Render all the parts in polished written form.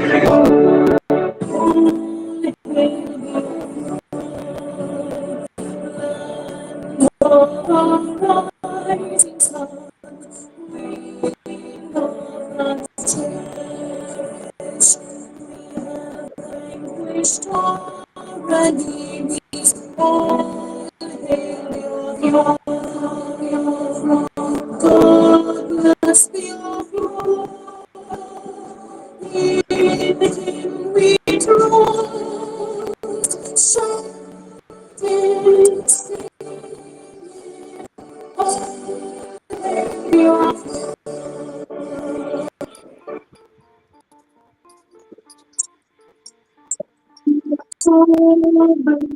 Rising sun, we know tears. We have vanquished our enemies. All hail your throne. God bless the throne. In Him we trust. Shouting, singing, hail your throne.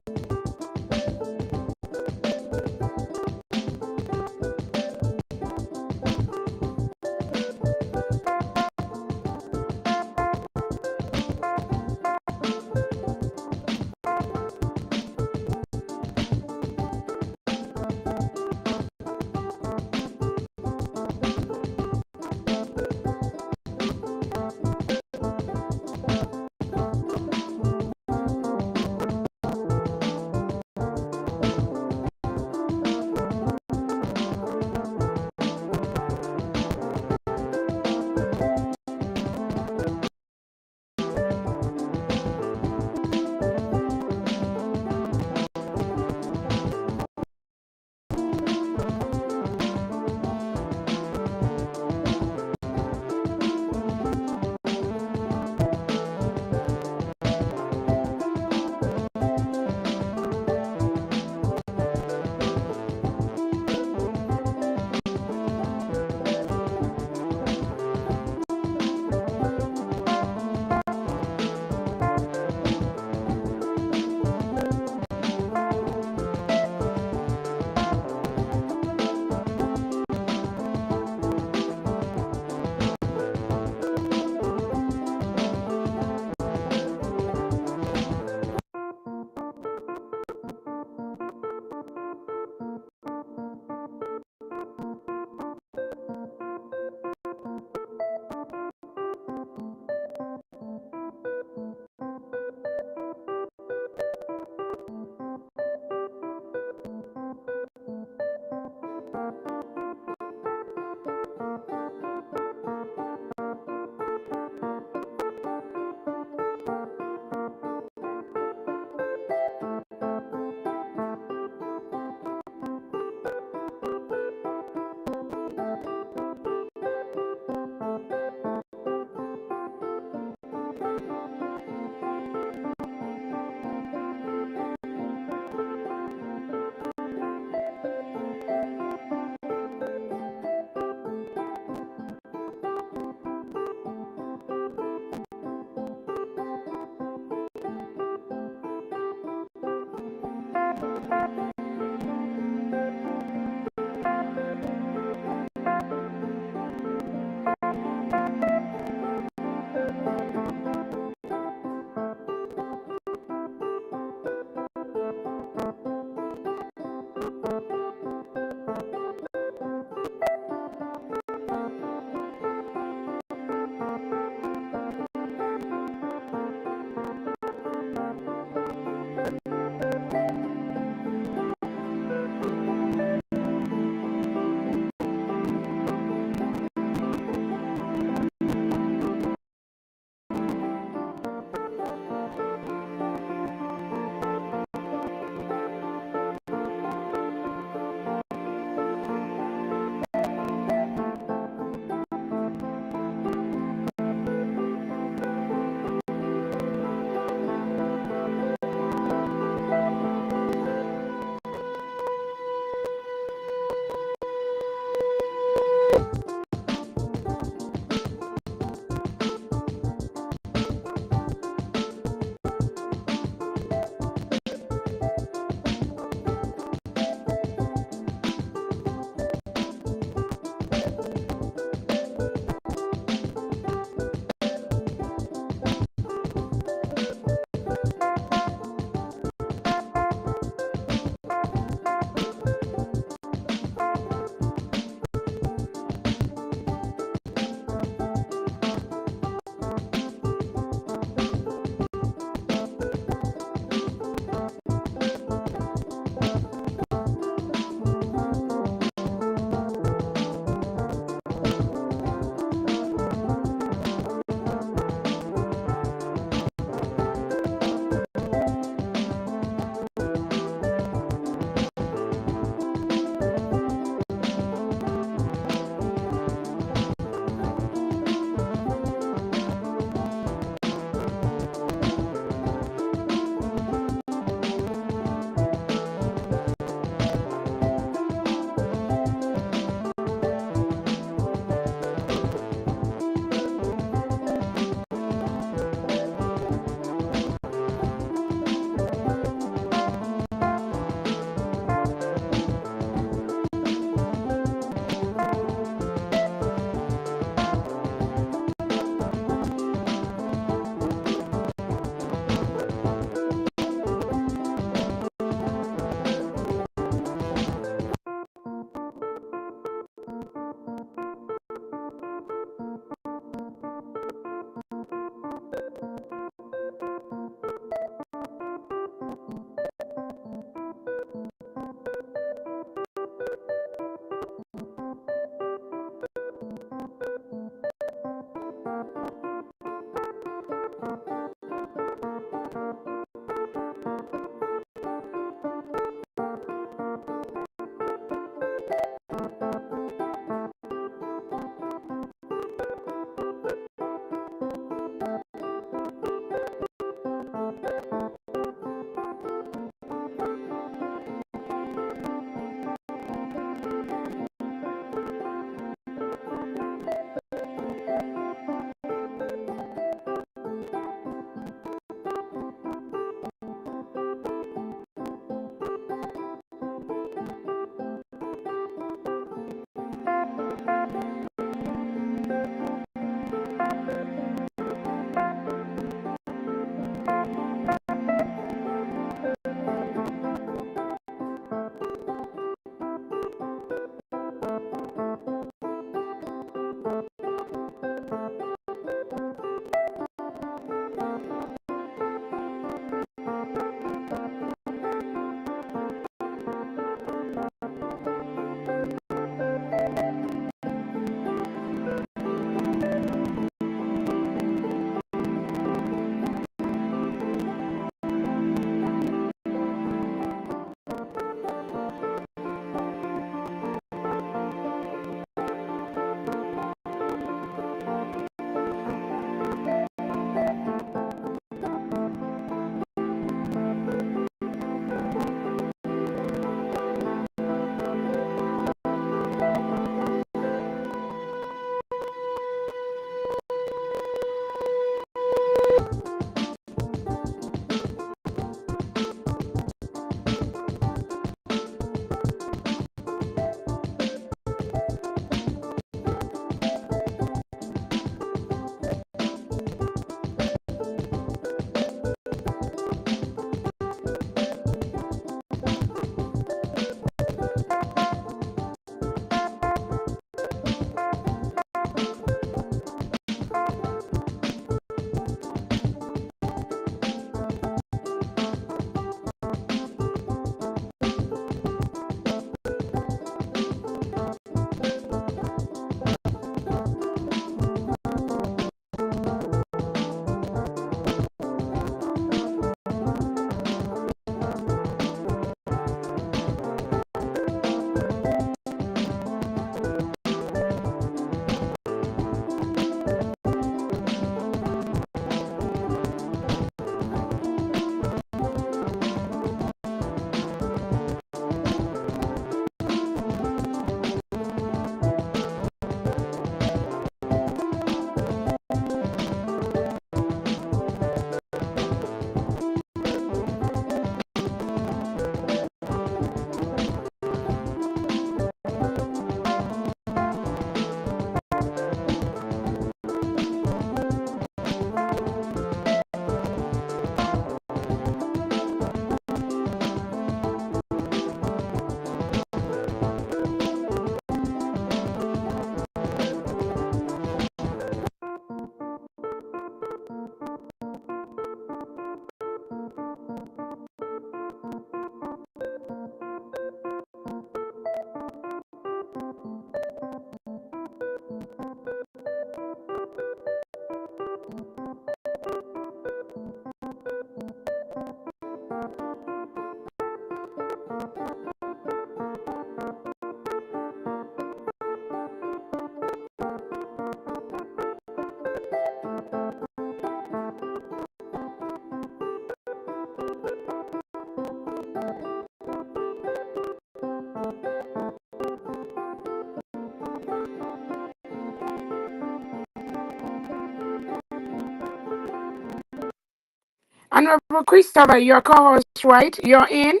Christopher, your co-host, right? You're in.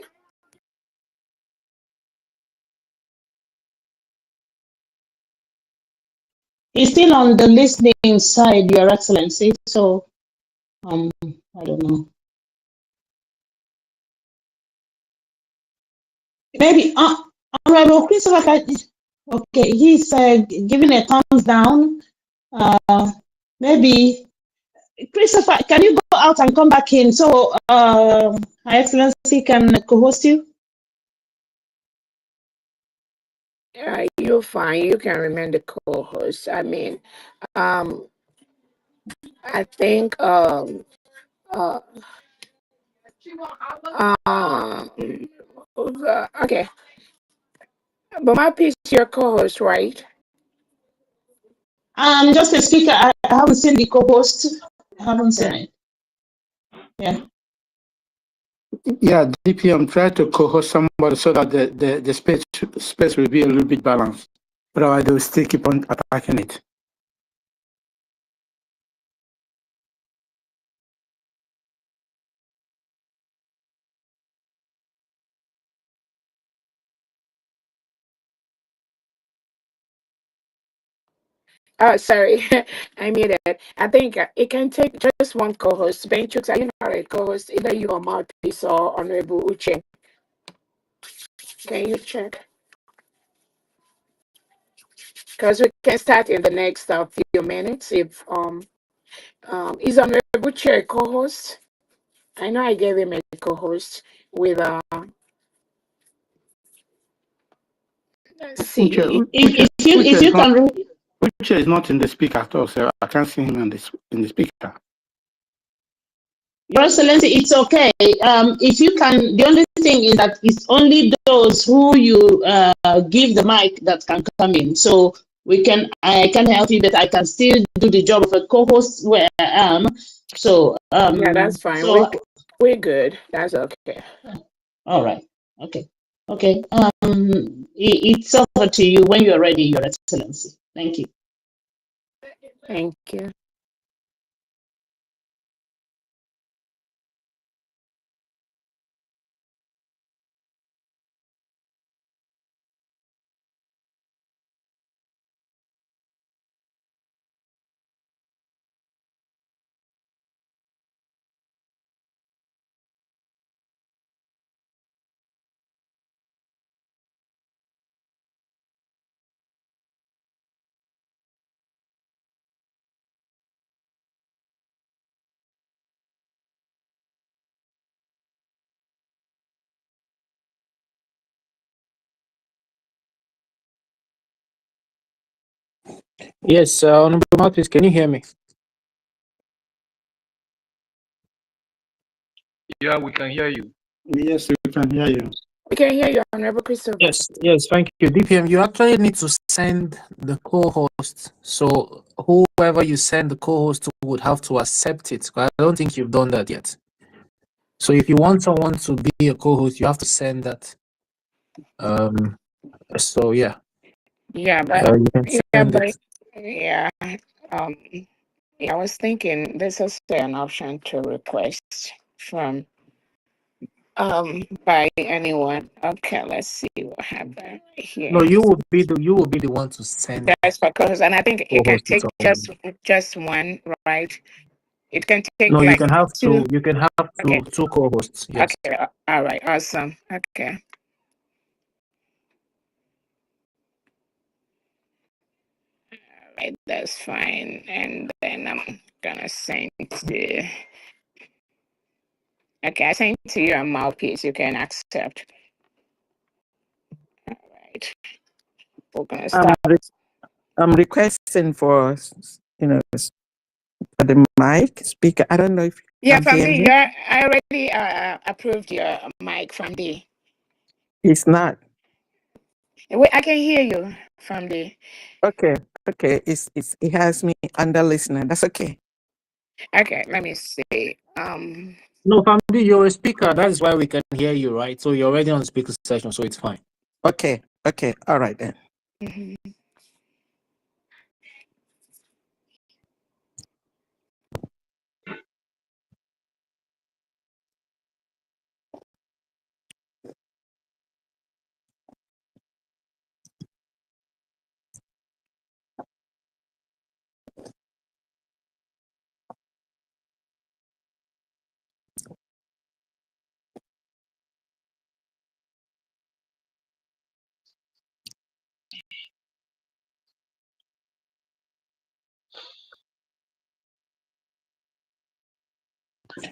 He's still on the listening side, Your Excellency. So, I don't know. Maybe Honorable Christopher, okay, he's giving a thumbs down. Maybe Christopher, can you go out and come back in so Her Excellency can co-host you? You're fine. You can remain the co-host. I mean, um, I think uh, um, okay, but my piece, your co-host, right? I'm just a speaker. I haven't seen the co-host. I haven't seen Yeah. it. Yeah. Yeah, DPM try to co-host somebody so that the space will be a little bit balanced. Otherwise, they will still keep on attacking it. Oh, sorry, I muted. I think it can take just one co-host. Benchux, are you not a co-host? Either you or Mouthpiece or Honorable Uche. Can you check? Because we can start in the next few minutes. If is Honorable Uche a co-host? I know I gave him a co-host with let's see. If you can. Uche is not in the speaker at all, so I can't see him in the speaker. Your Excellency, it's okay. If you can, the only thing is that it's only those who you give the mic that can come in. So I can help you, but I can still do the job of a co-host where I am. So Yeah, that's fine. So We're good. That's okay. all right. Okay. Okay. It's over to you when you're ready, Your Excellency. Thank you. Thank you. Yes, Honorable Mouthpiece, can you hear me? Yeah, we can hear you. Yes, we can hear you. We can hear you, Honorable Christopher. Yes, thank you. DPM, you actually need to send the co-host. So whoever you send the co-host to would have to accept it. But I don't think you've done that yet. So if you want someone to be a co-host, you have to send that. So yeah. Yeah, but You can send it. yeah. Um yeah, I was thinking there's also an option to request from by anyone. Okay, let's see what happened here. No, you will be the one to send That's for co-host, and I think it can co-host to take someone. just one, right? It can take No, like two. you can have Okay. two co-hosts. Yes. Okay. All right. Awesome. Okay. All right. That's fine. And then I'm gonna send the. Okay, I sent to you a mouthpiece. You can accept. All right. We're gonna start. I'm requesting for, for the mic speaker. I don't know if you Yeah, can from hear the. me. I already approved your mic from the. It's not. Wait, I can hear you from the. Okay. Okay. It has me under listener. That's okay. Okay, let me see. No, Famdi, you're a speaker. That's why we can hear you, right? So you're already on the speaker session, so it's fine. Okay. Okay. All right then. Mhm.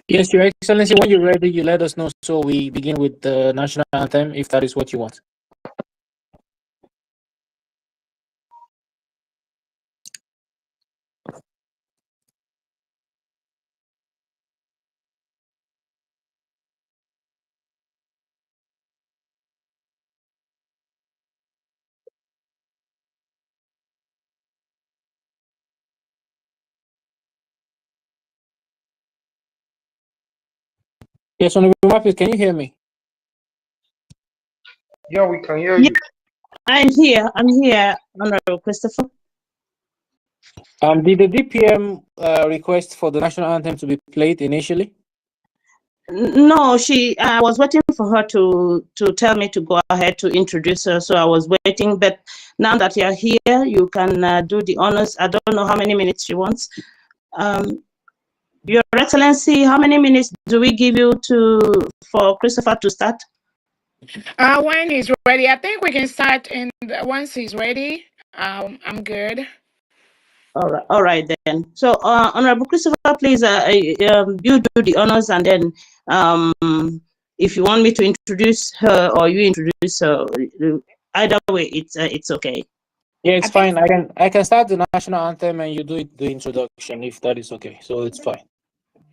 Yes, Your Excellency, when you're ready, you let us know so we begin with the national anthem if that is what you want. Yes, Honorable Mapis, can you hear me? Yeah, we can hear Yeah, you. I'm here. I'm here, Honorable Christopher. Did the DPM request for the national anthem to be played initially? No, I was waiting for her to tell me to go ahead to introduce her. So I was waiting, but now that you're here, you can do the honors. I don't know how many minutes she wants. Your Excellency, how many minutes do we give you for Christopher to start? When he's ready, I think we can start. And once he's ready, I'm good. All right then. So, Honorable Christopher, please, you do the honors, and then, if you want me to introduce her or you introduce her, either way, it's okay. Yeah, I it's think fine. I can start the national anthem and you do the introduction if that is okay. So it's fine.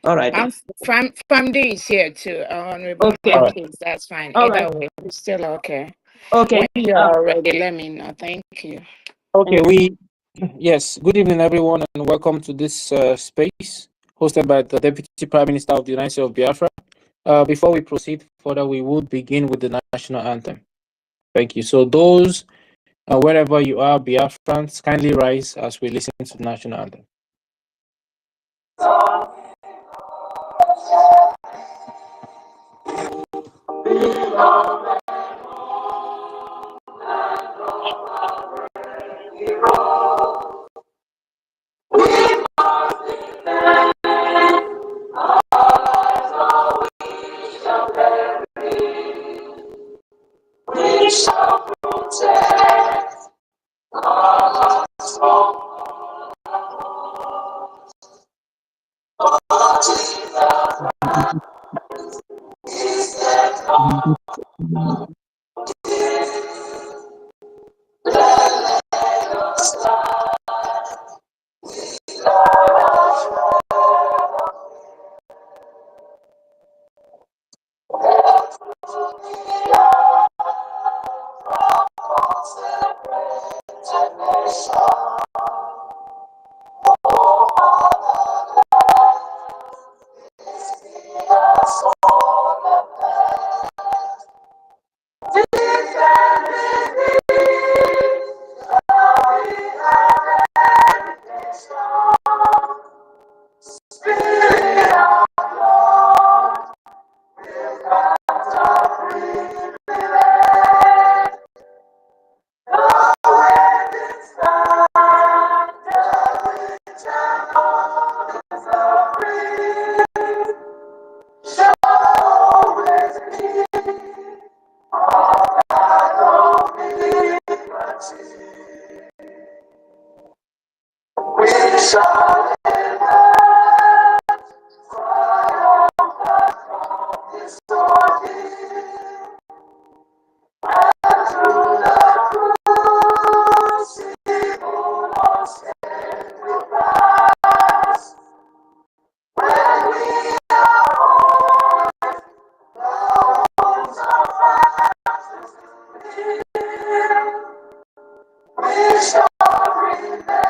All right then. I'm from is here too. Honorable Okay. All right. Marquis, that's fine. All Either right. way, it's still okay. Okay. When you're ready, let me know. Thank you. Okay, yes, good evening, everyone, and welcome to this space hosted by the Deputy Prime Minister of the United States of Biafra. Before we proceed further, we would begin with the national anthem. Thank you. So, those wherever you are, Biafrans, kindly rise as we listen to the national anthem. We shall protect our strong. Oh, Jesus is the Lord. Let us stand. We shall this story through the crucible of sacrifice. When we are born, the wounds of baptism, we shall remember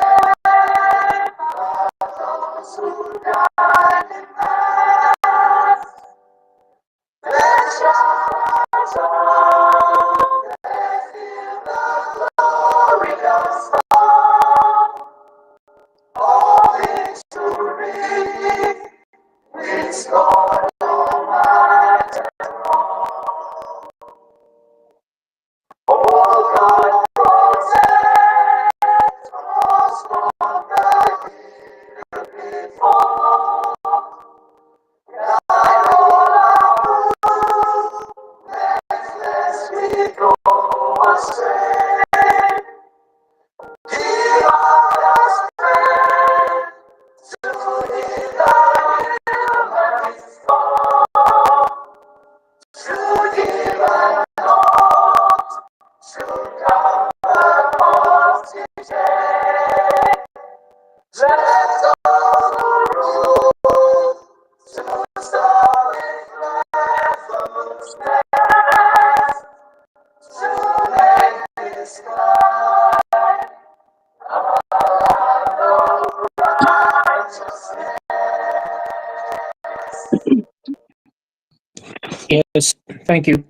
Yes, thank you.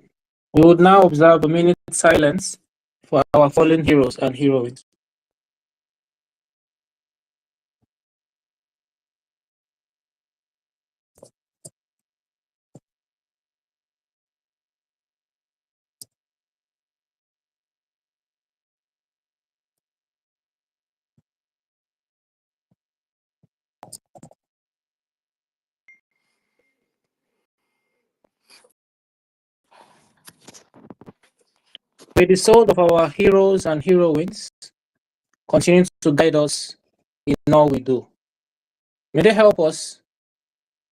We would now observe a minute silence for our fallen heroes and heroines. May the soul of our heroes and heroines continue to guide us in all we do. May they help us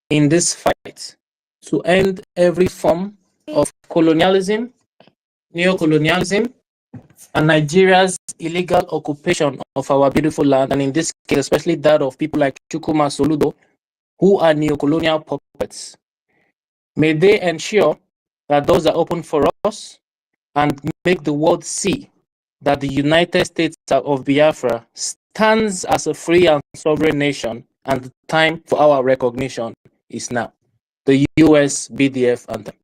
in this fight to end every form of colonialism, neocolonialism, and Nigeria's illegal occupation of our beautiful land, and in this case, especially that of people like Chukwuma Soludo, who are neocolonial puppets. May they ensure that doors are open for us and make the world see that the United States of Biafra stands as a free and sovereign nation, and the time for our recognition is now. The US BDF anthem.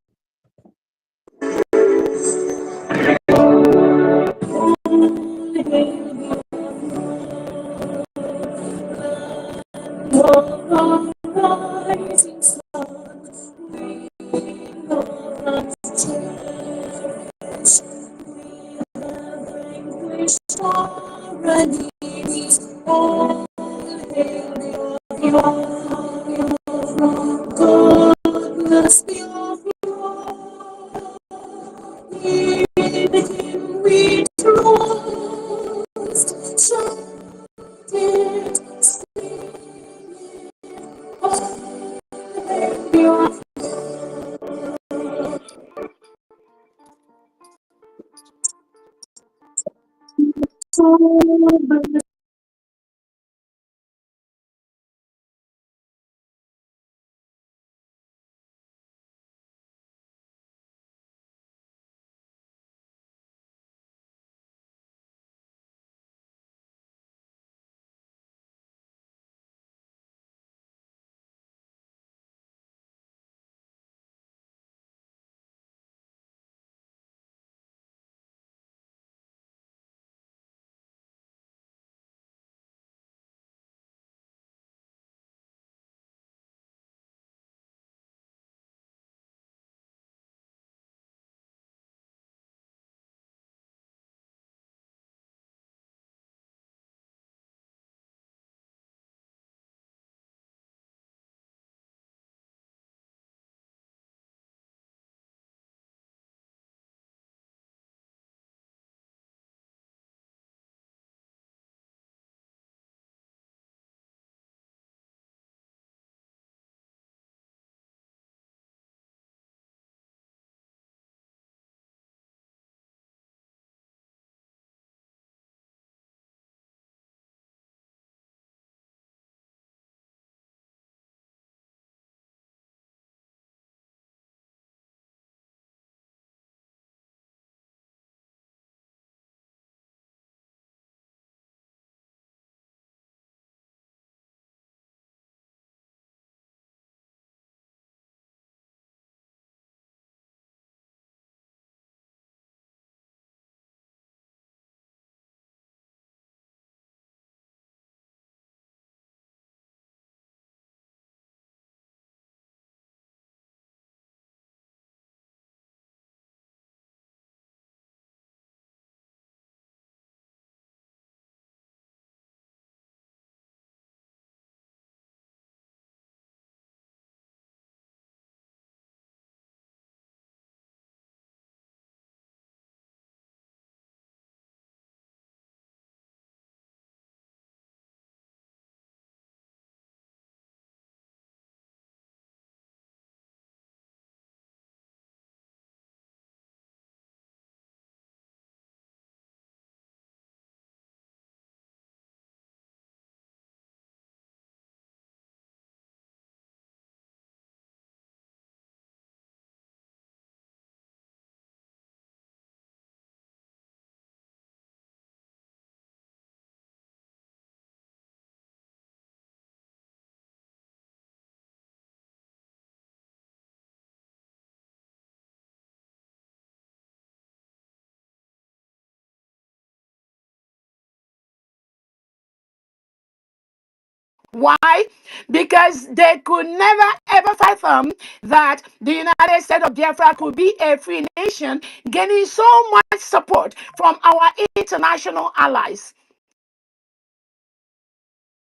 Why? Because they could never ever fathom that the United States of Biafra could be a free nation, gaining so much support from our international allies.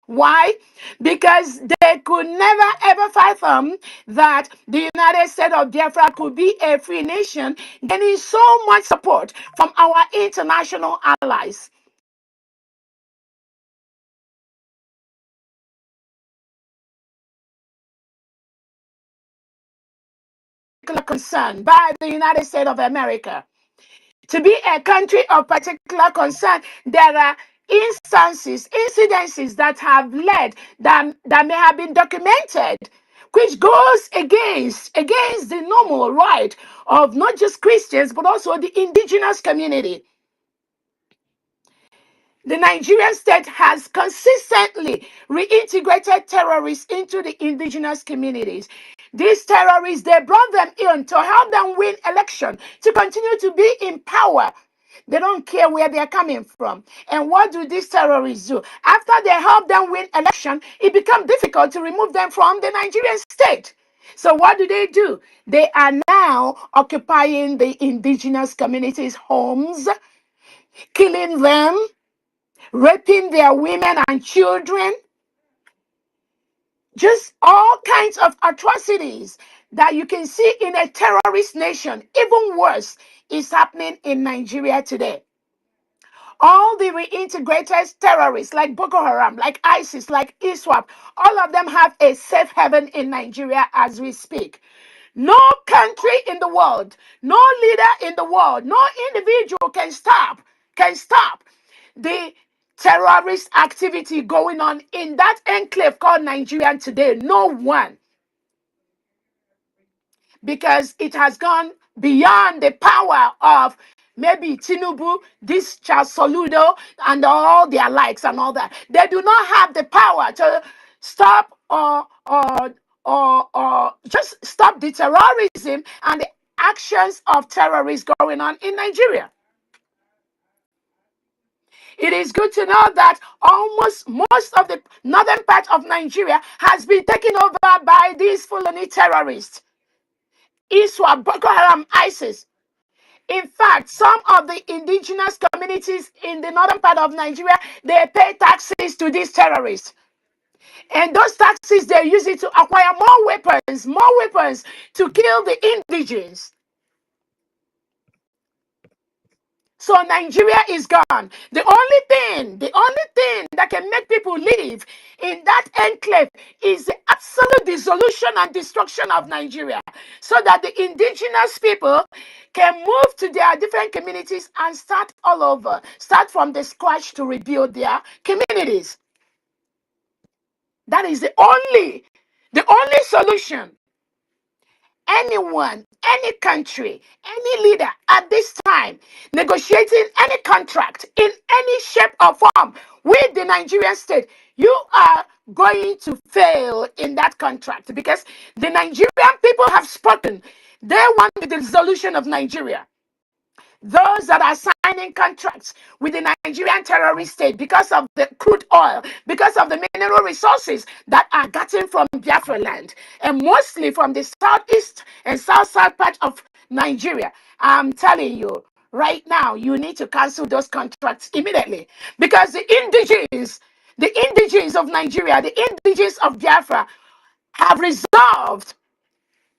Why? Because they could never ever fathom that the United States of Biafra could be a free nation, gaining so much support from our international allies. Concern by the United States of America. To be a country of particular concern, there are incidences that have led, that may have been documented, which goes against the normal right of not just Christians, but also the indigenous community. The Nigerian state has consistently reintegrated terrorists into the indigenous communities. These terrorists, they brought them in to help them win election, to continue to be in power. They don't care where they're coming from. And what do these terrorists do? After they help them win election, it becomes difficult to remove them from the Nigerian state. So what do? They are now occupying the indigenous communities' homes, killing them, raping their women and children, just all kinds of atrocities that you can see in a terrorist nation. Even worse is happening in Nigeria today. All the reintegrated terrorists like Boko Haram, like ISIS, like ISWAP, all of them have a safe haven in Nigeria as we speak. No country in the world, no leader in the world, no individual can stop the terrorist activity going on in that enclave called Nigeria today. No one. Because it has gone beyond the power of maybe Tinubu, this Charles Soludo, and all their likes and all that. They do not have the power to stop or just stop the terrorism and the actions of terrorists going on in Nigeria. It is good to know that almost most of the northern part of Nigeria has been taken over by these Fulani terrorists. ISWAP, Boko Haram, ISIS. In fact, some of the indigenous communities in the northern part of Nigeria, they pay taxes to these terrorists. And those taxes, they use it to acquire more weapons to kill the indigens. So Nigeria is gone. The only thing that can make people live in that enclave is the absolute dissolution and destruction of Nigeria, so that the indigenous people can move to their different communities and start all over, start from the scratch to rebuild their communities. That is the only solution. Anyone, any country, any leader at this time negotiating any contract in any shape or form with the Nigerian state, you are going to fail in that contract, because the Nigerian people have spoken. They want the dissolution of Nigeria. Those that are signing contracts with the Nigerian terrorist state because of the crude oil, because of the mineral resources that are gotten from Biafra land, and mostly from the southeast and south part of Nigeria. I'm telling you, right now, you need to cancel those contracts immediately, because the indigens of Nigeria, the indigens of Biafra have resolved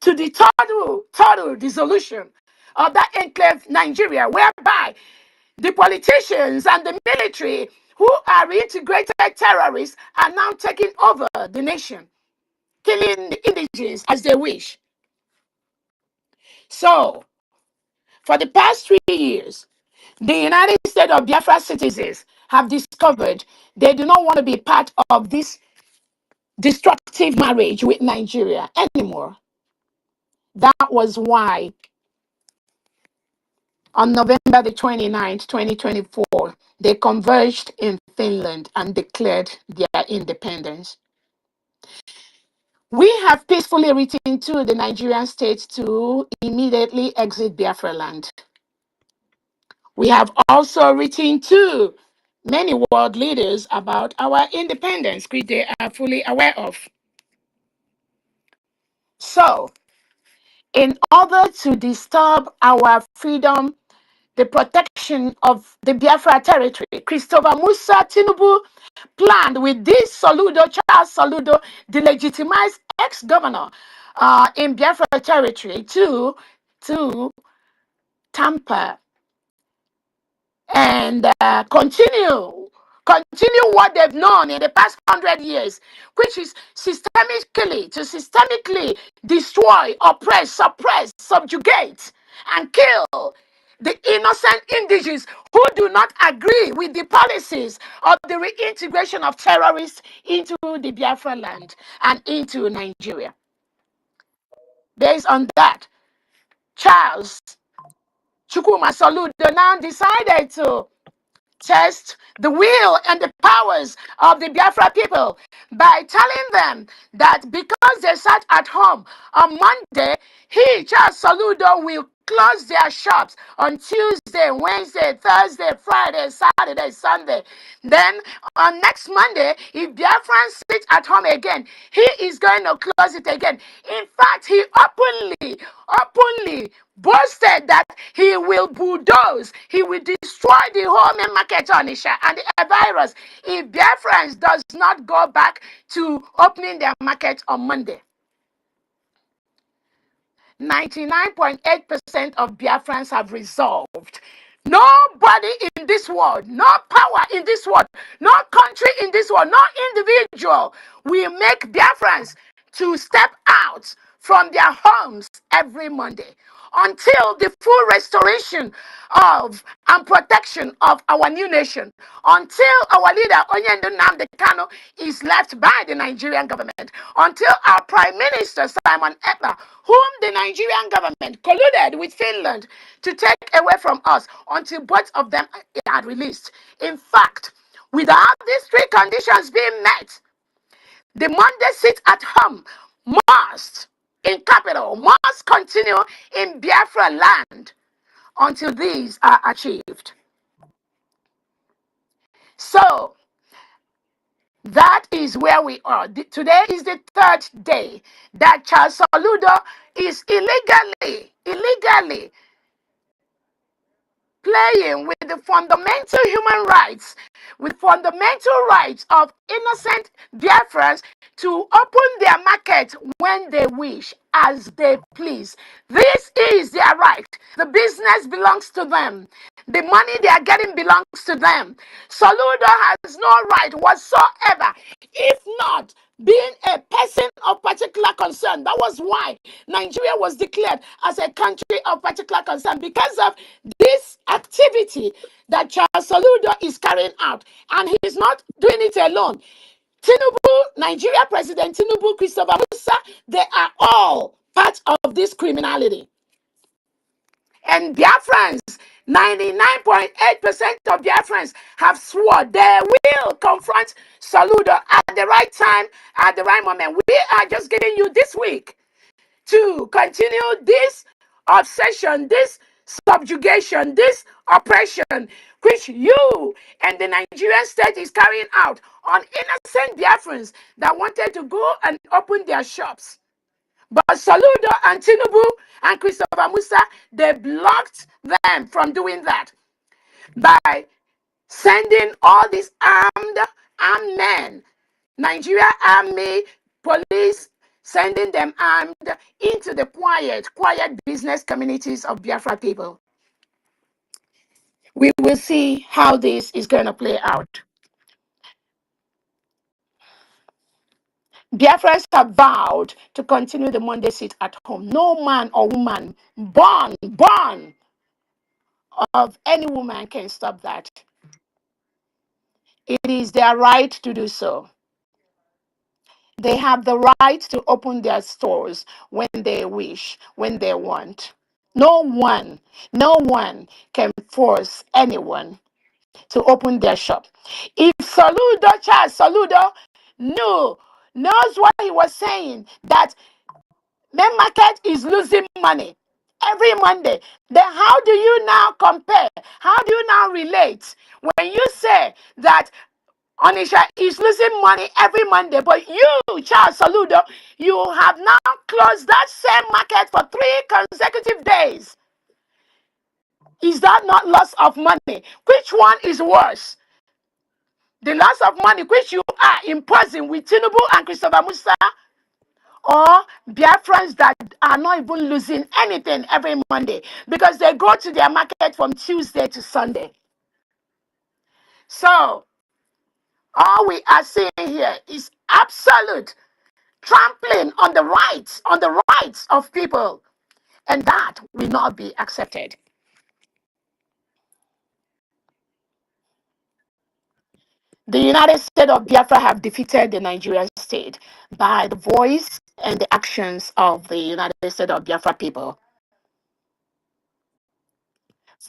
to the total dissolution of that enclave Nigeria, whereby the politicians and the military who are reintegrated terrorists are now taking over the nation, killing the indigenous as they wish. So, for the past 3 years, the United States of Biafra citizens have discovered they do not want to be part of this destructive marriage with Nigeria anymore. That was why on November the 29th, 2024, they converged in Finland and declared their independence. We have peacefully written to the Nigerian state to immediately exit Biafra land. We have also written to many world leaders about our independence, which they are fully aware of. So, in order to disturb our freedom, the protection of the Biafra territory, Christopher Musa Tinubu planned with this Charles Soludo, the legitimized ex-governor in Biafra territory, to tamper and continue what they've known in the past 100 years, which is systemically destroy, oppress, suppress, subjugate, and kill the innocent indigenous who do not agree with the policies of the reintegration of terrorists into the Biafra land and into Nigeria. Based on that, Charles Chukwuma Soludo now decided to test the will and the powers of the Biafra people by telling them that because they sat at home on Monday, Charles Soludo, will close their shops on Tuesday, Wednesday, Thursday, Friday, Saturday, Sunday. Then on next Monday, if Biafrans sit at home again, he is going to close it again. In fact, he openly boasted that he will bulldoze, he will destroy the whole main market on Isha and the virus if Biafrans does not go back to opening their market on Monday. 99.8% of Biafrans have resolved. Nobody in this world, no power in this world, no country in this world, no individual will make Biafrans to step out from their homes every Monday until the full restoration of and protection of our new nation, until our leader Onyendo Nnamdi Kanu is left by the Nigerian government, until our Prime Minister Simon Ekpa, whom the Nigerian government colluded with Finland to take away from us, until both of them are released. In fact, without these three conditions being met, the Monday sit at home must, in capital, must continue in Biafra land until these are achieved. So, that is where we are. Today is the third day that Charles Soludo is illegally playing with the fundamental human rights, with fundamental rights of innocent Biafrans to open their market when they wish, as they please. This is their right. The business belongs to them. The money they are getting belongs to them. Soludo has no right whatsoever, if not being a person of particular concern. That was why Nigeria was declared as a country of particular concern, because of this activity that Charles Soludo is carrying out. And he is not doing it alone. Tinubu, Nigeria President Tinubu, Christopher Musa, they are all part of this criminality. And Biafrans, 99.8% of Biafrans have sworn they will confront Soludo at the right time, at the right moment. We are just giving you this week to continue this obsession, this subjugation, this oppression, which you and the Nigerian state is carrying out on innocent Biafrans that wanted to go and open their shops. But Soludo and Tinubu and Christopher Musa, they blocked them from doing that by sending all these armed men, Nigeria Army, police, sending them armed into the quiet business communities of Biafra people. We will see how this is going to play out. Biafrans have vowed to continue the Monday sit at home. No man or woman born of any woman can stop that. It is their right to do so. They have the right to open their stores when they wish, when they want. No one can force anyone to open their shop. If Charles Soludo knows what he was saying, that main market is losing money every Monday, then how do you now compare? How do you now relate when you say that Onisha is losing money every Monday, but you, Charles Saludo, you have now closed that same market for 3 consecutive days. Is that not loss of money? Which one is worse? The loss of money which you are imposing with Tinubu and Christopher Musa, or Biafrans that are not even losing anything every Monday because they go to their market from Tuesday to Sunday. So, all we are seeing here is absolute trampling on the rights of people, and that will not be accepted. The United States of Biafra have defeated the Nigerian state by the voice and the actions of the United States of Biafra people.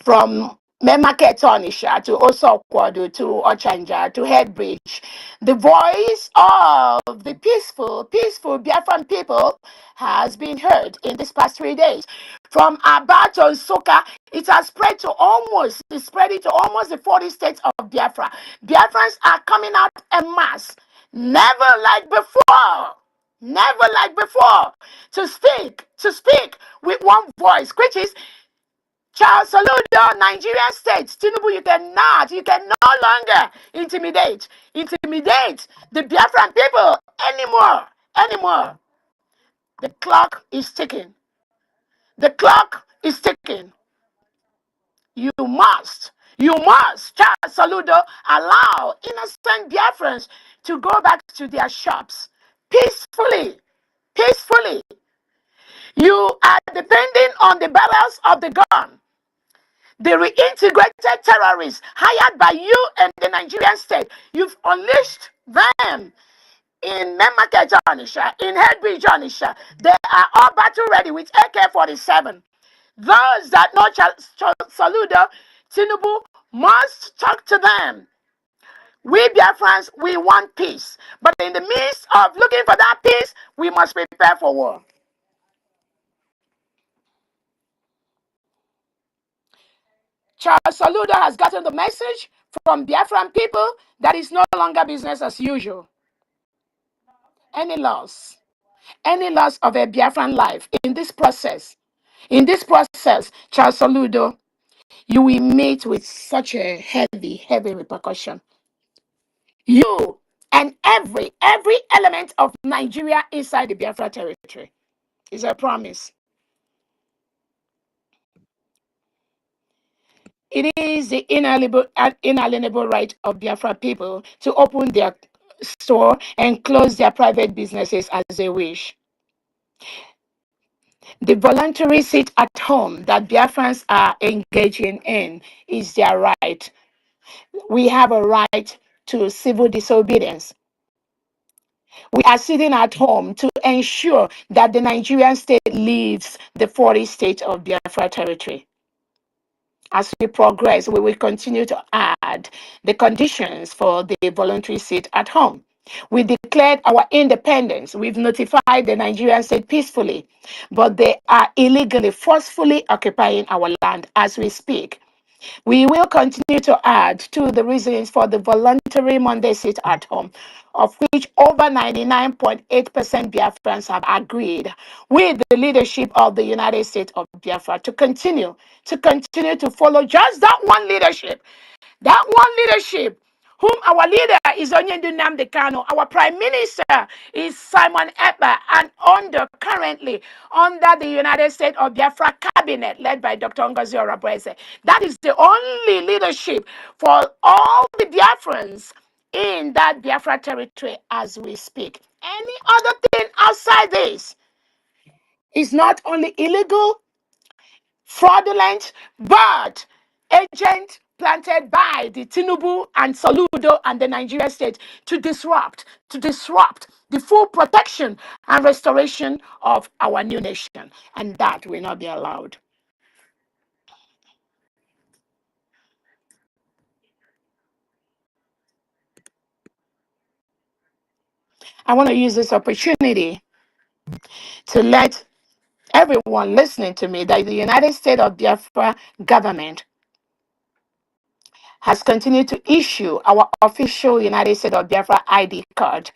From Memake Tonisha to Osokwado to Ochanja to Headbridge, the voice of the peaceful Biafran people has been heard in these past 3 days. From Aba to Soka, it has spread to almost the 40 states of Biafra. Biafrans are coming out en masse, never like before, to speak with one voice, which is Charles Saludo, Nigerian state, Tinubu, you can no longer intimidate the Biafran people anymore. The clock is ticking. You must, Charles Saludo, allow innocent Biafrans to go back to their shops peacefully. You are depending on the barrels of the gun. The reintegrated terrorists hired by you and the Nigerian state, you've unleashed them in Memake Jonisha, in Headbridge Jonisha. They are all battle ready with AK-47. Those that know Saludo, Tinubu must talk to them. We Biafrans, we want peace. But in the midst of looking for that peace, we must prepare for war. Charles Saludo has gotten the message from Biafran people that is no longer business as usual. Any loss of a Biafran life in this process, Charles Saludo, you will meet with such a heavy repercussion. You and every element of Nigeria inside the Biafra territory is a promise. It is the inalienable right of Biafra people to open their store and close their private businesses as they wish. The voluntary sit at home that Biafrans are engaging in is their right. We have a right to civil disobedience. We are sitting at home to ensure that the Nigerian state leaves the 40 states of Biafra territory. As we progress, we will continue to add the conditions for the voluntary sit at home. We declared our independence. We've notified the Nigerian state peacefully, but they are illegally, forcefully occupying our land as we speak. We will continue to add to the reasons for the voluntary Monday sit at home, of which over 99.8% Biafrans have agreed with the leadership of the United States of Biafra to continue to follow just that one leadership, whom our leader is Onyendu Nnamdi Kanu, our prime minister is Simon Ekpa, and currently under the United States of Biafra cabinet led by Dr. Ngozi Orabreze. That is the only leadership for all the Biafrans in that Biafra territory as we speak. Any other thing outside this is not only illegal, fraudulent, but agent planted by the Tinubu and Saludo and the Nigerian state to disrupt the full protection and restoration of our new nation. And that will not be allowed. I want to use this opportunity to let everyone listening to me that the United States of Biafra government has continued to issue our official United States of Biafra ID card,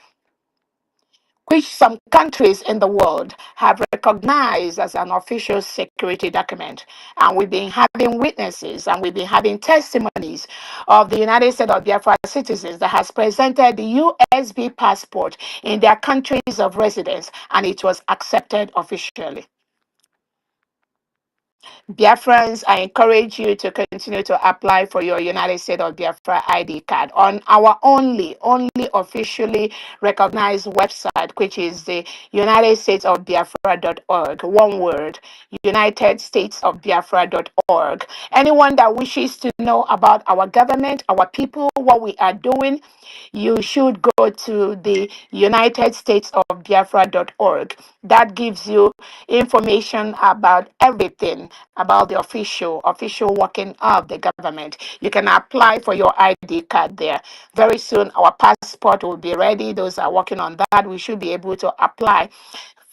which some countries in the world have recognized as an official security document. And we've been having witnesses and we've been having testimonies of the United States of Biafra citizens that has presented the USB passport in their countries of residence, and it was accepted officially. Biafrans, I encourage you to continue to apply for your United States of Biafra ID card on our only officially recognized website, which is the United States of Biafra.org. One word, United States of Biafra.org. Anyone that wishes to know about our government, our people, what we are doing, you should go to the United States of Biafra.org. That gives you information about everything about the official working of the government. You can apply for your ID card there. Very soon our passport will be ready. Those are working on that. We should be able to apply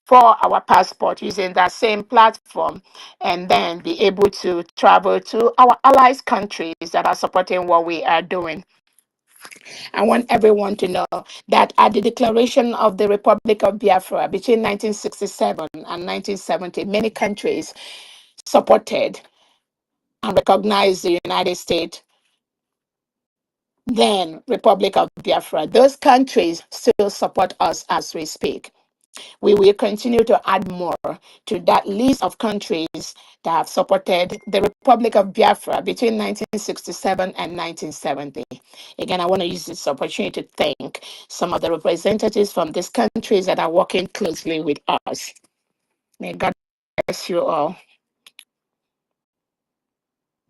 for our passport using that same platform and then be able to travel to our allies countries that are supporting what we are doing. I want everyone to know that at the declaration of the Republic of Biafra between 1967 and 1970, many countries supported and recognized the United States, then Republic of Biafra. Those countries still support us as we speak. We will continue to add more to that list of countries that have supported the Republic of Biafra between 1967 and 1970. Again, I want to use this opportunity to thank some of the representatives from these countries that are working closely with us. May God bless you all.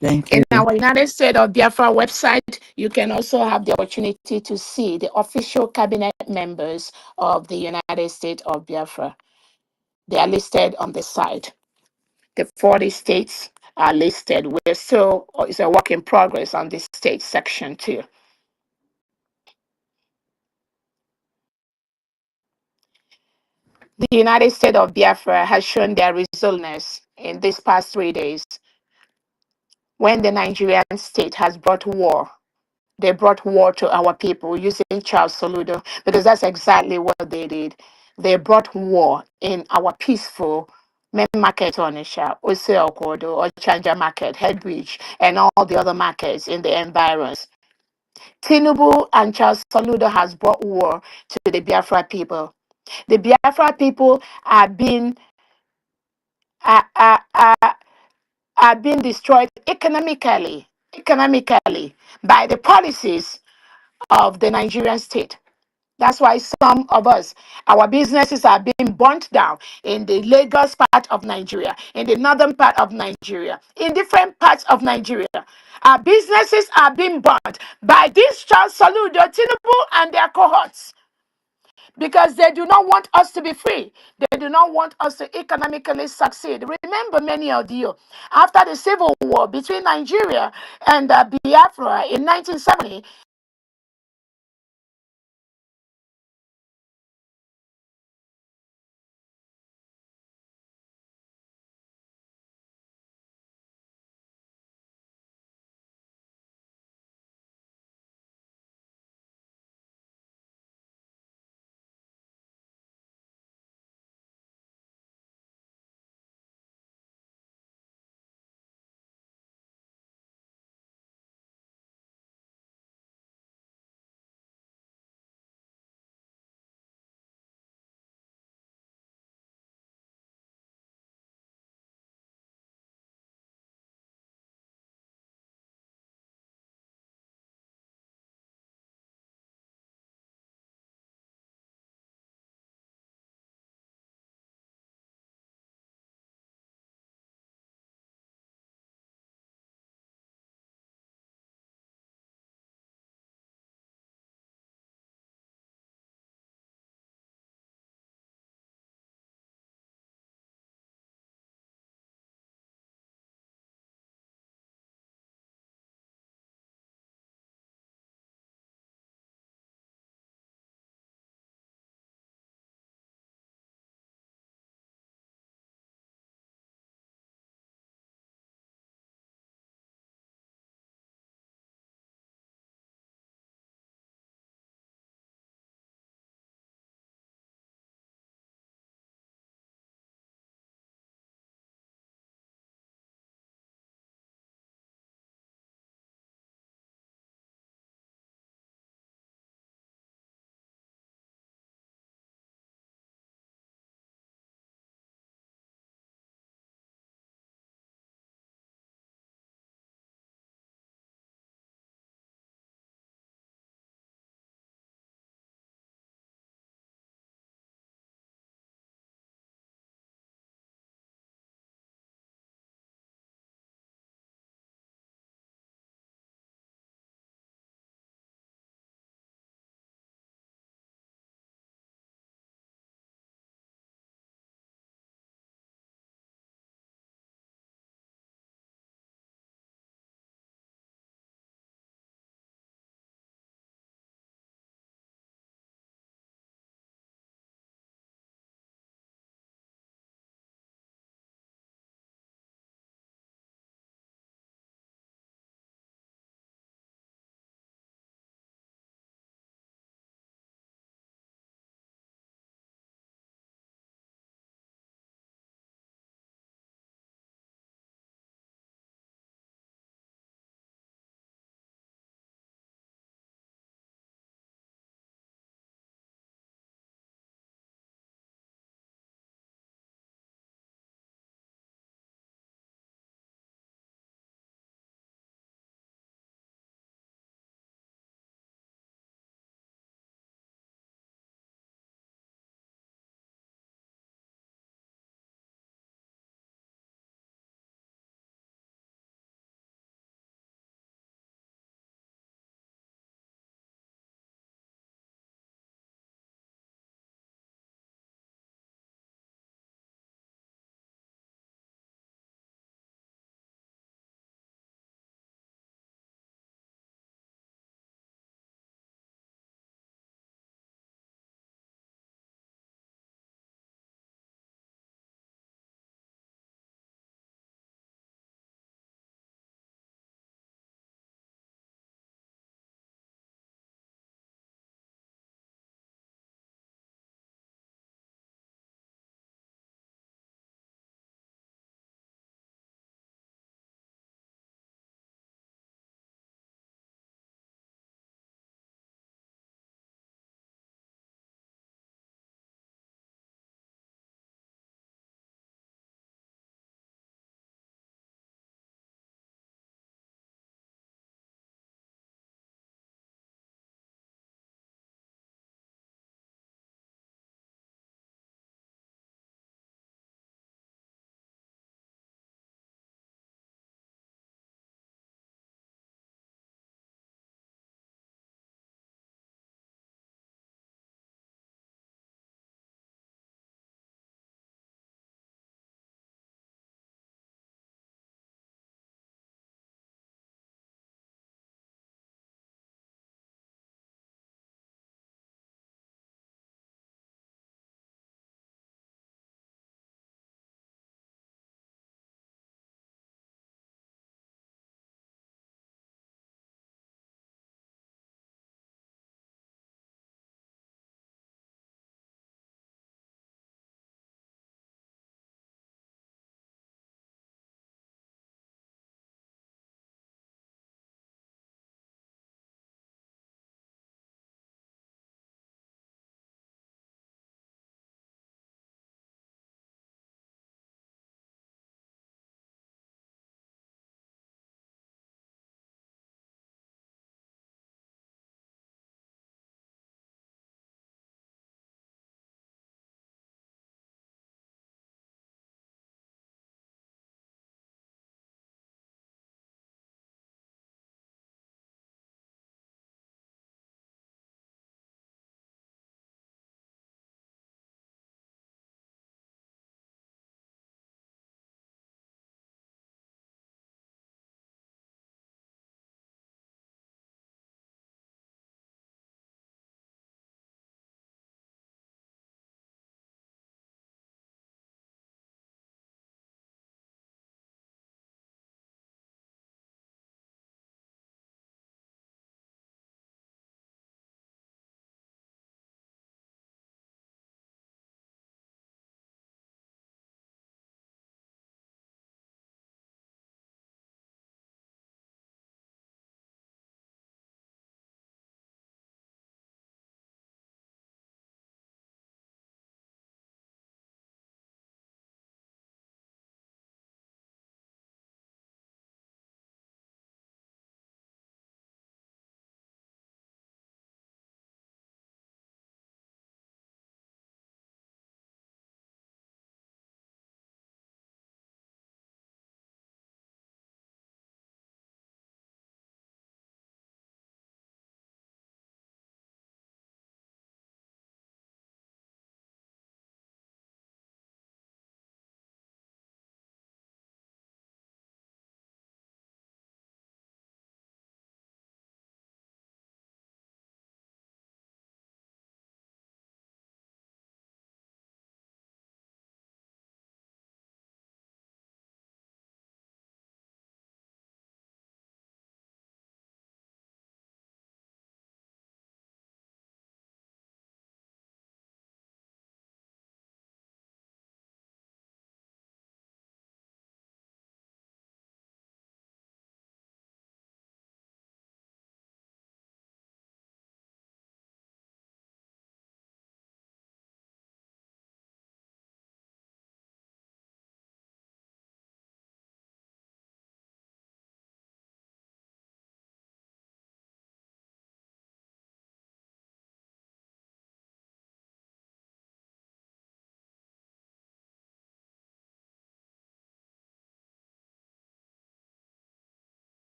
Thank In you. our United States of Biafra website, you can also have the opportunity to see the official cabinet members of the United States of Biafra. They are listed on the site. The 40 states are listed. We're still, it's a work in progress on this state section too. The United States of Biafra has shown their resilience in these past 3 days. When the Nigerian state has brought war, they brought war to our people using Charles Soludo, because that's exactly what they did. They brought war in our peaceful main market, Onisha, Ose Okodo, Ochanja Market, Headbridge, and all the other markets in the environs. Tinubu and Charles Soludo has brought war to the Biafra people. The Biafra people are being are, are, are, are being destroyed economically by the policies of the Nigerian state. That's why some of us, our businesses are being burnt down in the Lagos part of Nigeria, in the northern part of Nigeria, in different parts of Nigeria. Our businesses are being burnt by this Charles Soludo, Tinubu, and their cohorts, because they do not want us to be free. They do not want us to economically succeed. Remember, many of you, after the civil war between Nigeria and Biafra in 1970,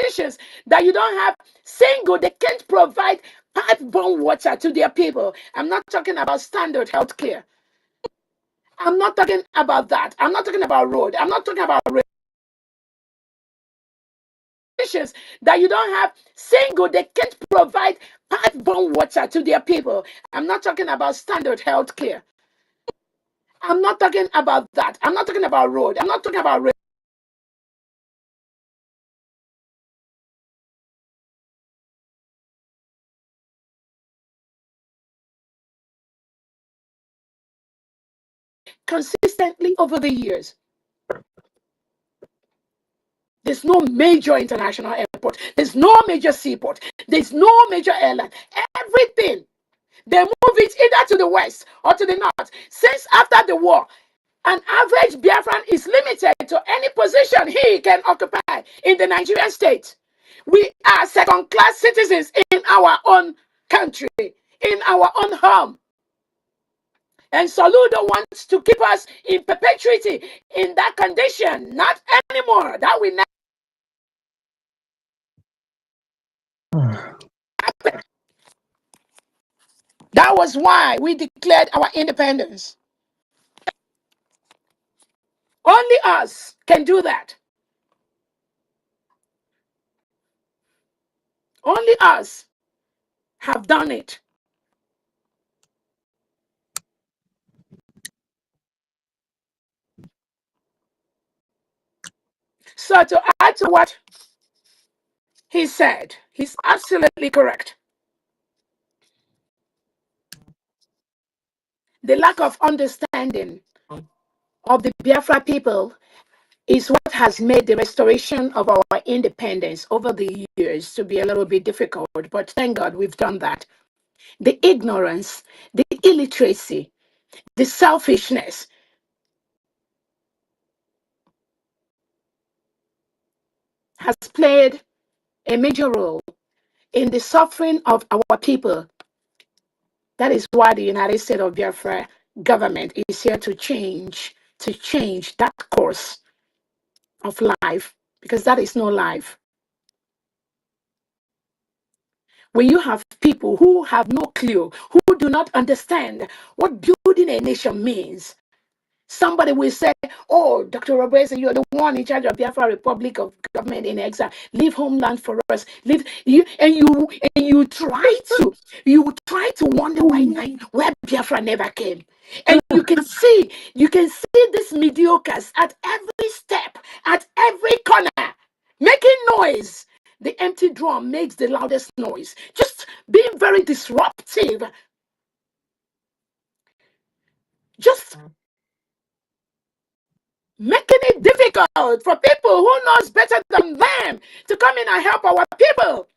conditions that you don't have single, they can't provide pipe-borne water to their people. I'm not talking about standard health care. I'm not talking about that. I'm not talking about road. I'm not talking about conditions that you don't have single, they can't provide pipe-borne water to their people. I'm not talking about standard health care. I'm not talking about that. I'm not talking about road. I'm not talking about consistently over the years. There's no major international airport. There's no major seaport. There's no major airline. Everything, they move it either to the west or to the north. Since after the war, an average Biafran is limited to any position he can occupy in the Nigerian state. We are second-class citizens in our own country, in our own home. And Soludo wants to keep us in perpetuity in that condition. Not anymore. That will never happen. That was why we declared our independence. Only us can do that. Only us have done it. So to add to what he said, he's absolutely correct. The lack of understanding of the Biafra people is what has made the restoration of our independence over the years to be a little bit difficult. But thank God we've done that. The ignorance, the illiteracy, the selfishness has played a major role in the suffering of our people. That is why the United States of Biafra government is here to change that course of life, because that is no life. When you have people who have no clue, who do not understand what building a nation means, somebody will say, "Oh, Dr. Robese, you're the one in charge of Biafra Republic of Government in Exile. Leave homeland for us. Leave you." And you try to wonder where Biafra never came. And you can see these mediocres at every step, at every corner, making noise. The empty drum makes the loudest noise. Just being very disruptive. Just making it difficult for people who knows better than them to come in and help our people.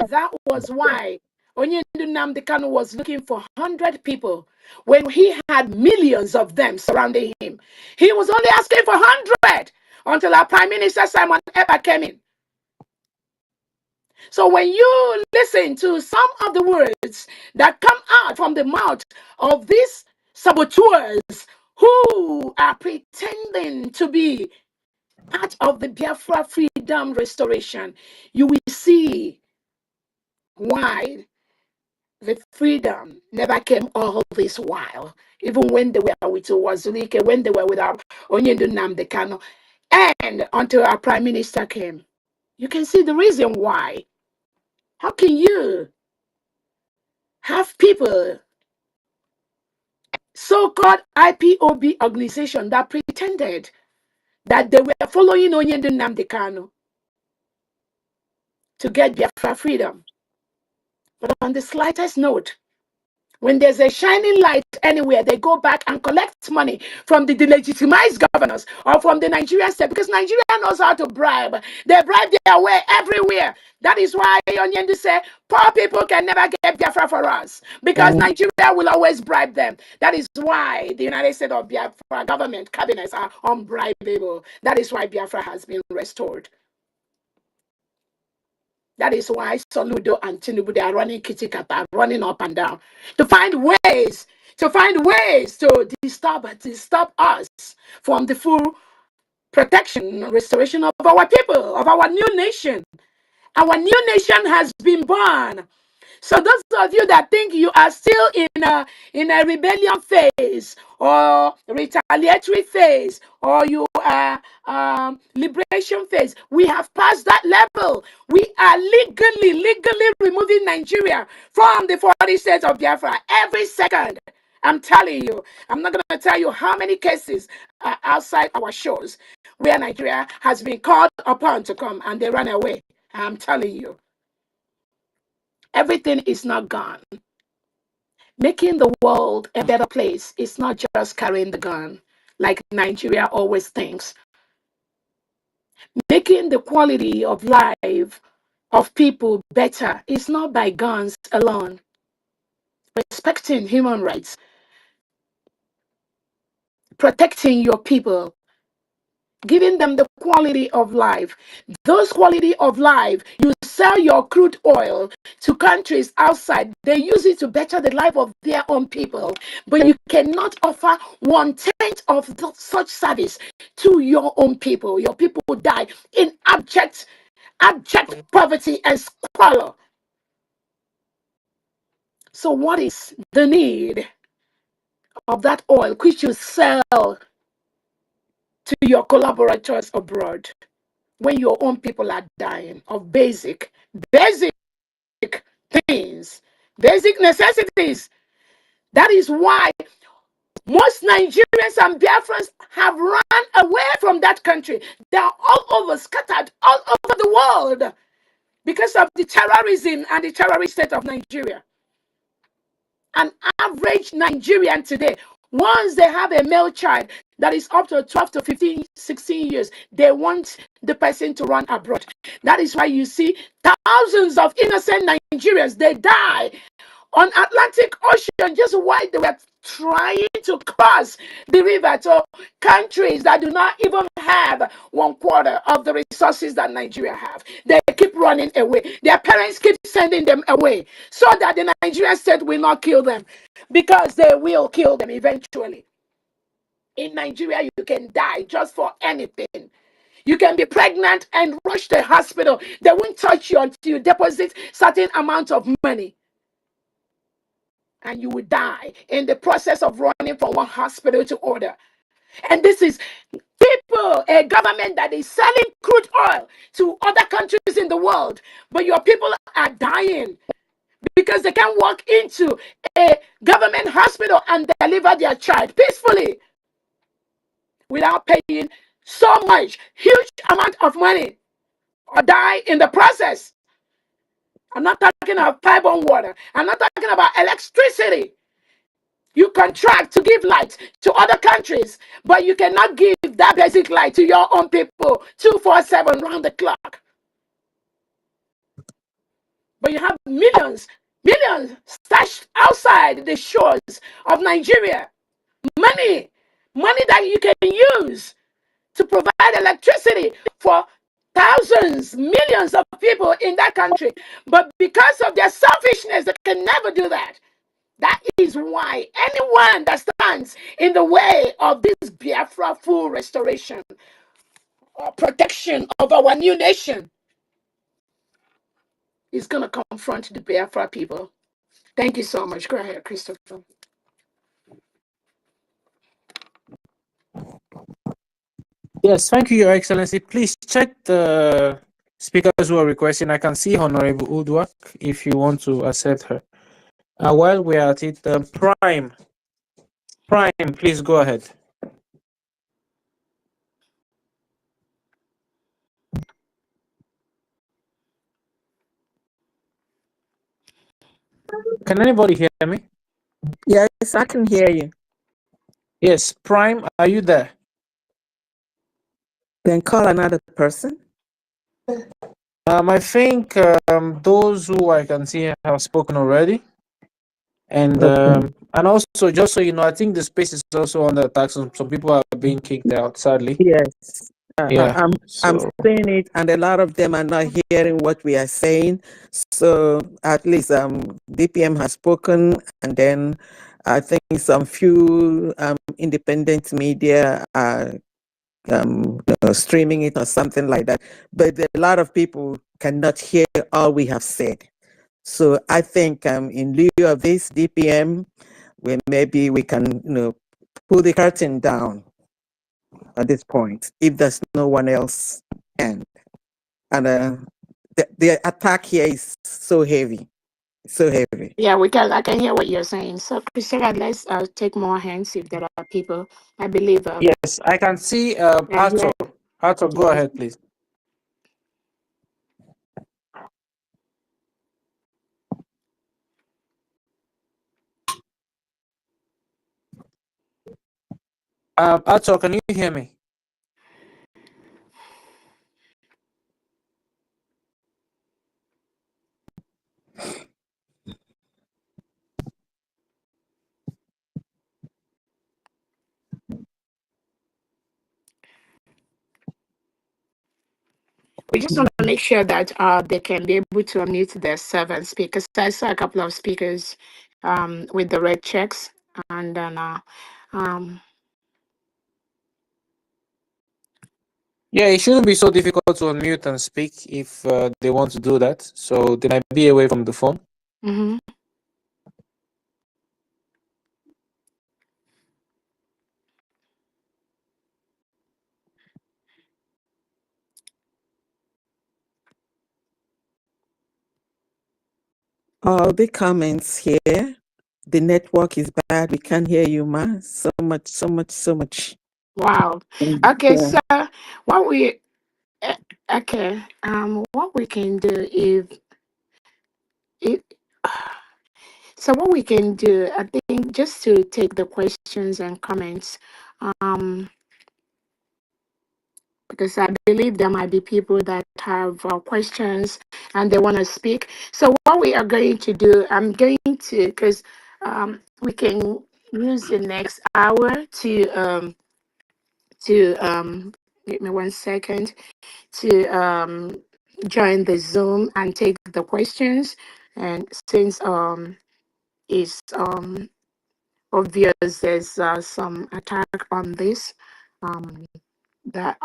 That was why Onyendu Nnamdi Kanu was looking for 100 people when he had millions of them surrounding him. He was only asking for 100 until our Prime Minister Simon Ekpa came in. So when you listen to some of the words that come out from the mouth of these saboteurs who are pretending to be part of the Biafra freedom restoration, you will see why the freedom never came all this while. Even when they were with Wazulike, when they were with our Onyendu Nnamdi Kanu, and until our Prime Minister came. You can see the reason why. How can you have people, so-called IPOB organization, that pretended that they were following Onyendu Nnamdi Kanu to get Biafra freedom? But on the slightest note, when there's a shining light anywhere, they go back and collect money from the delegitimized governors or from the Nigerian state, because Nigeria knows how to bribe. They bribe their way everywhere. That is why Onyendu say poor people can never get Biafra for us, because Nigeria will always bribe them. That is why the United States of Biafra government cabinets are unbribable. That is why Biafra has been restored. That is why Soludo and Tinubu, they are running kitty kata, running up and down to find ways to find ways to disturb us from the full protection, restoration of our people, of our new nation. Our new nation has been born. So those of you that think you are still in a rebellion phase or retaliatory phase or you are liberation phase, we have passed that level. We are legally removing Nigeria from the 40 states of Biafra every second. I'm telling you, I'm not going to tell you how many cases are outside our shores where Nigeria has been called upon to come and they run away. I'm telling you. Everything is not gone. Making the world a better place is not just carrying the gun, like Nigeria always thinks. Making the quality of life of people better is not by guns alone. Respecting human rights, protecting your people, giving them the quality of life. Those quality of life, you sell your crude oil to countries outside. They use it to better the life of their own people. But you cannot offer 1/10 of such service to your own people. Your people die in abject poverty and squalor. So what is the need of that oil which you sell to your collaborators abroad when your own people are dying of basic things, basic necessities? That is why most Nigerians and Biafrans have run away from that country. They are all over, scattered all over the world because of the terrorism and the terrorist state of Nigeria. An average Nigerian today, once they have a male child that is up to 12 to 15, 16 years, they want the person to run abroad. That is why you see thousands of innocent Nigerians, they die on Atlantic Ocean just while they were trying to cross the river to countries that do not even have 1/4 of the resources that Nigeria have. They keep running away. Their parents keep sending them away so that the Nigerian state will not kill them, because they will kill them eventually. In Nigeria, you can die just for anything. You can be pregnant and rush to the hospital. They won't touch you until you deposit certain amount of money. And you will die in the process of running from one hospital to other. And this is people, a government that is selling crude oil to other countries in the world. But your people are dying because they can walk into a government hospital and deliver their child peacefully without paying so much, huge amount of money, or die in the process. I'm not talking about pipe-on water. I'm not talking about electricity. You contract to give light to other countries, but you cannot give that basic light to your own people 24/7 round the clock. But you have millions stashed outside the shores of Nigeria. Money that you can use to provide electricity for thousands, millions of people in that country. But because of their selfishness, they can never do that. That is why anyone that stands in the way of this Biafra full restoration or protection of our new nation is going to confront the Biafra people. Thank you so much. Go ahead, Christopher. Yes, thank you, Your Excellency. Please check the speakers who are requesting. I can see Honorable Udwak if you want to accept her. While we're at it, Prime, please go ahead. Can anybody hear me? Yes, I can hear you. Yes, Prime, are you there? Then call another person. I think those who I can see have spoken already. And also, just so you know, I think the space is also under attack. Some people are being kicked out, sadly. Yes. Yeah. I'm saying it, and a lot of them are not hearing what we are saying. So at least DPM has spoken, and then I think some few independent media are streaming it or something like that. But a lot of people cannot hear all we have said. So I think in lieu of this DPM, where maybe we can pull the curtain down at this point if there's no one else. And the attack here is so heavy, so heavy. Yeah, I can hear what you're saying. So, Priscilla, let's take more hands if there are people. I believe. Yes, I can see Yeah. Arthur. Arthur, go Yes. ahead, please. Arthur, can you hear me? We just want to make sure that they can be able to unmute their seven speakers. I saw a couple of speakers with the red checks, and then Yeah, it shouldn't be so difficult to unmute and speak if they want to do that. So they might be away from the phone. mhm. All the comments here. The network is bad. We can't hear you, ma. So much, so much, so much. Wow. Okay, so what we okay what we can do if so what we can do, I think, just to take the questions and comments, um because I believe there might be people that have questions and they want to speak. So what we are going to do, I'm going to, because we can use the next hour to give me 1 second, to join the Zoom and take the questions. And since it's obvious there's some attack on this, that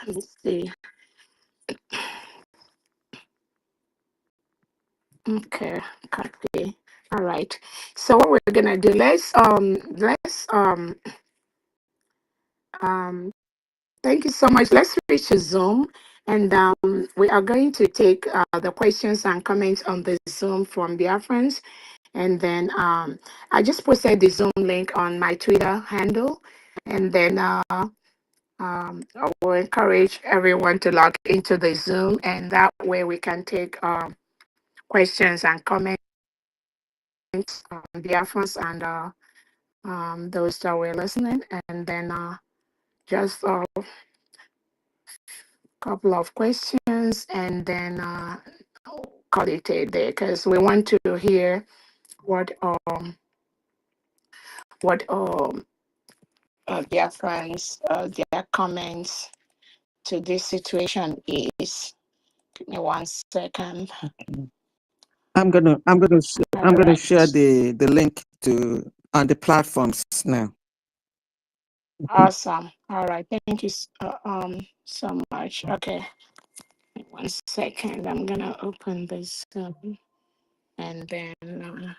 let me see. Okay, copy. All right. So what we're gonna do? Um. Thank you so much. Let's switch to Zoom, and we are going to take the questions and comments on the Zoom from Biafrans, and then I just posted the Zoom link on my Twitter handle, and then I will encourage everyone to log into the Zoom, and that way we can take questions and comments on Biafrans and those that were listening, and then just a couple of questions, and then call it a day, because we want to hear what their friends, their comments to this situation is. Give me 1 second. I'm gonna All I'm gonna right. share the link to on the platforms now. Awesome. All right. Thank you so much. Okay. 1 second. I'm gonna open this and then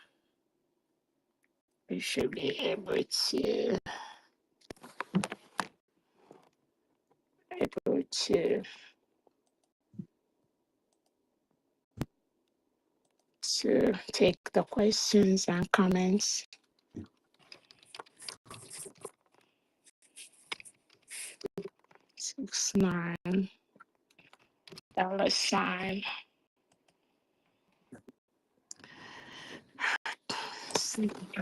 we should be able to take the questions and comments. 69 $sign.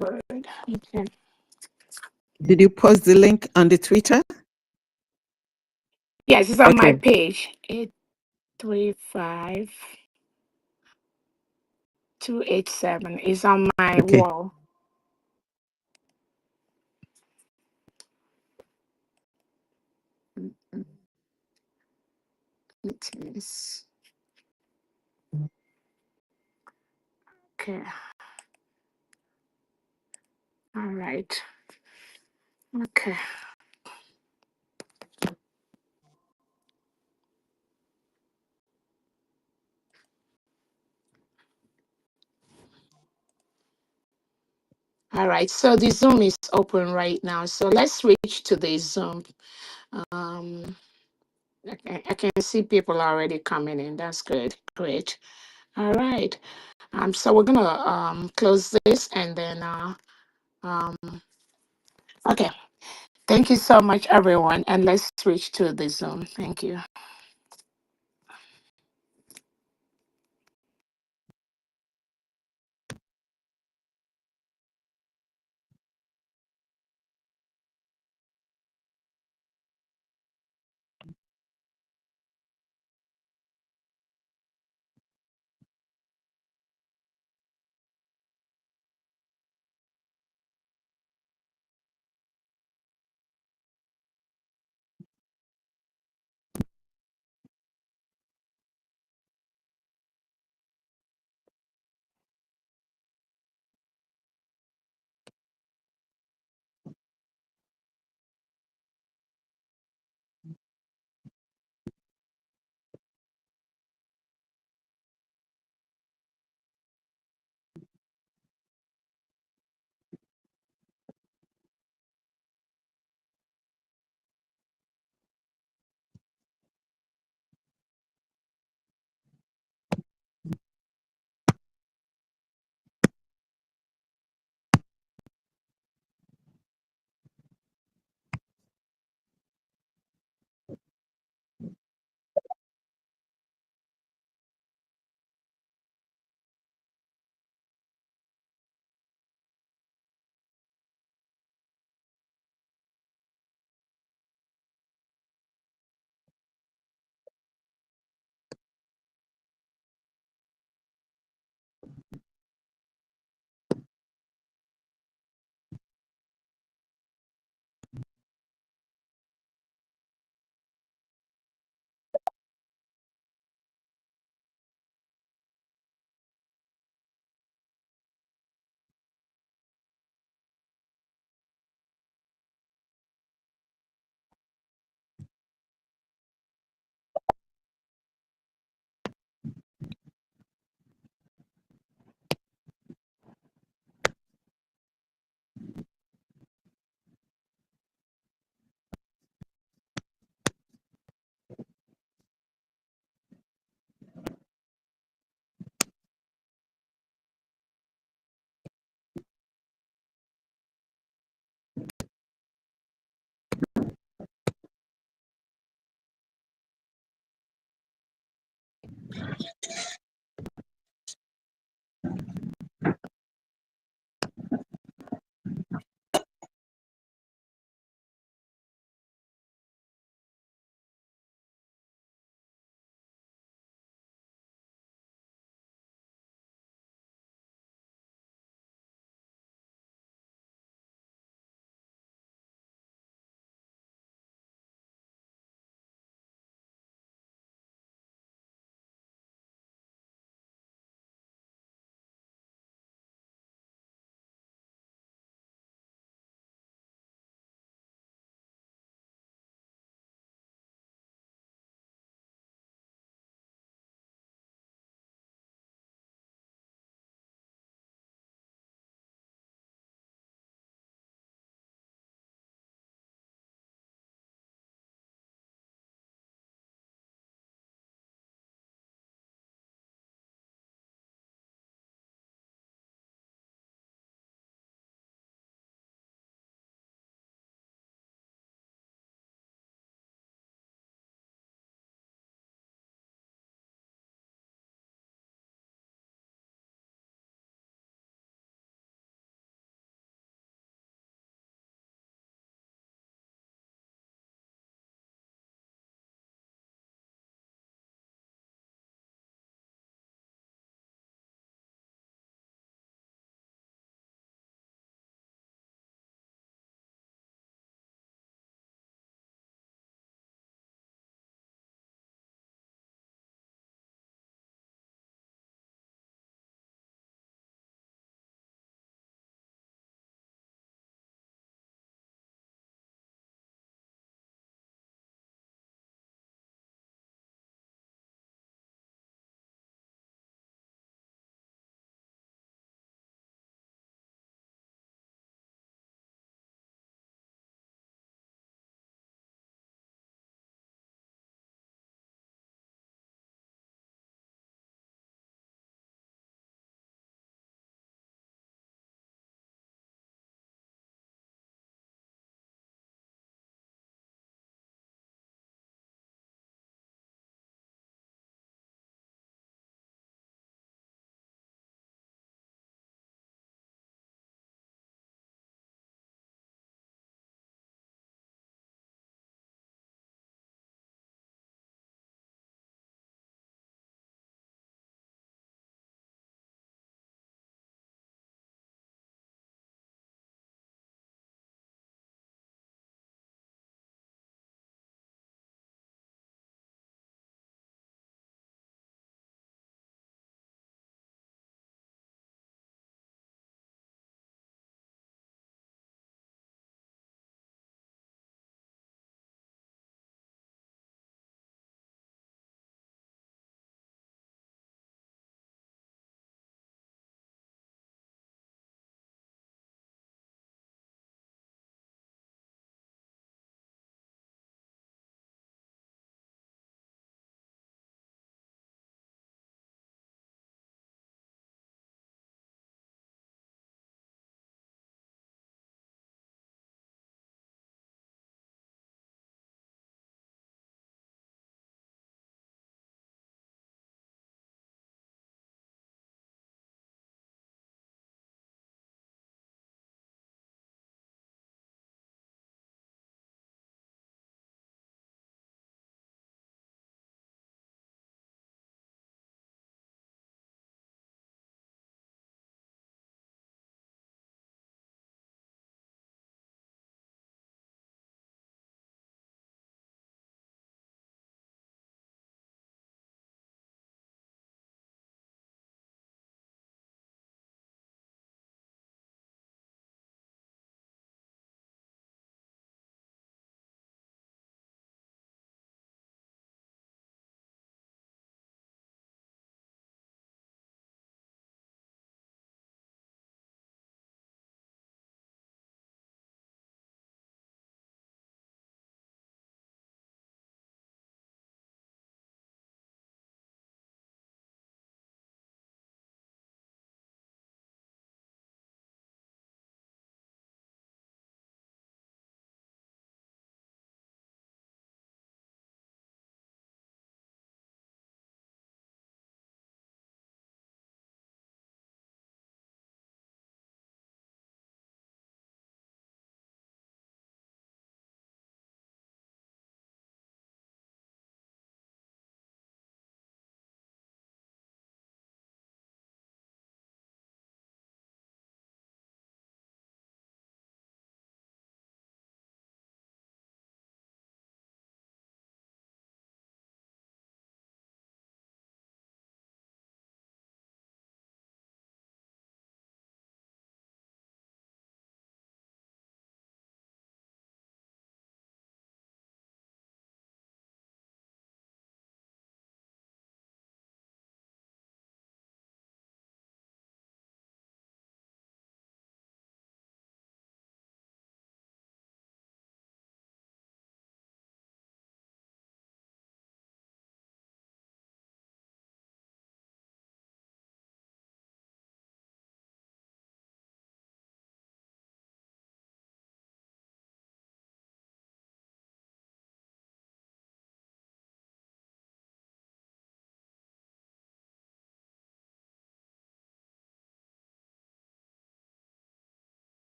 Word. Okay. Did you post the link on the Twitter? Yes, it's on my Okay. page. 835-287 is on my Okay. wall. It is. Okay. All right. Okay. All right. So the Zoom is open right now. So let's switch to the Zoom. Um, I can see people already coming in. That's good. Great. All right. So we're gonna close this and then um okay. Thank you so much, everyone. And let's switch to the Zoom. Thank you.